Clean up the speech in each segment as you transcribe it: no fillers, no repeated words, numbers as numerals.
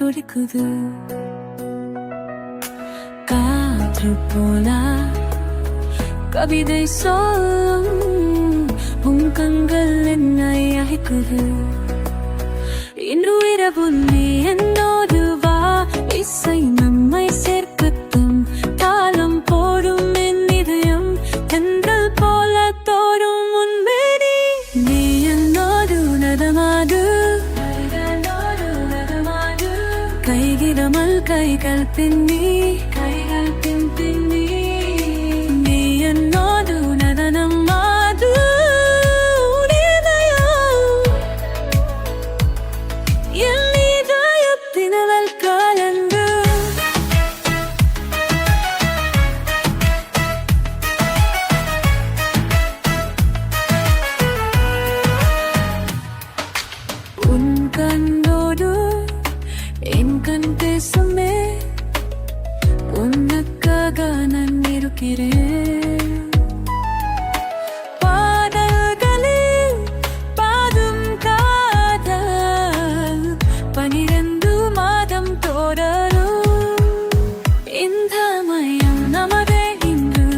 துடிக்குது. காற்று போல கவிதை சொல்லும் உன் கண்கள் என்னை அழைக்குது. இன்று இரவு நீ என்னோடு வா, இசை நம்மை சேர்க்கட்டும். தாளம் போடும் என் இதயம் தென்றல் போல தோறும் முன்பேறி நீ என்னோடு நடமாடு. கைகிடமல் கைகள் பின்னி நீ என்னோடு நடனம் மாது. என் இதயத்தினவள் கலந்து உன் கண்ணோடு என் கண் பேசுமே, உனக்காக நான் இருக்கிறேன். பாடல்களில் பாடும் காதல் 12 மாதம் தொடரும். இந்த மயம் நமதே இன்று,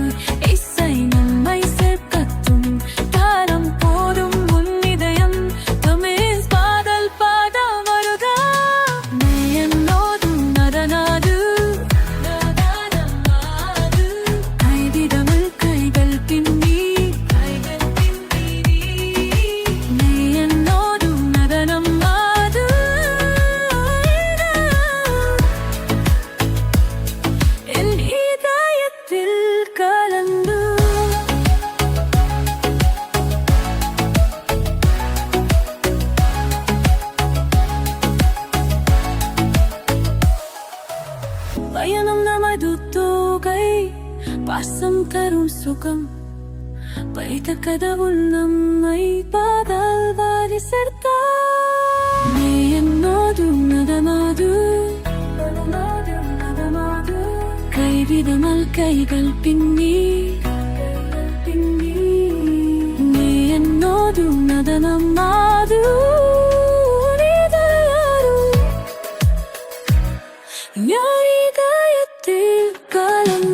இசை நம்மை சேர்க்கட்டும். தாளம் போடும் உன் இதயம் தமிழ் பாடல் பாட வருகா. நீ என்னோடு நடனாது. கைவிடாமல் கைகள் பின்னி நீ என்னோடு நடனம் ஆடு. என் இதயத்தில் கலந்து பயணம் நமது தோகை, பாசம் தரும் சுகம். வைத்த கதவுள் நம்மை பாதால் வாரி சேர்த்தார். நீ என்னோடு நடமாடு. கைவிடாமல் கைகள் பின்னி நீ என்னோடு நடனம் ஆடு. இதயத்தில் கலந்து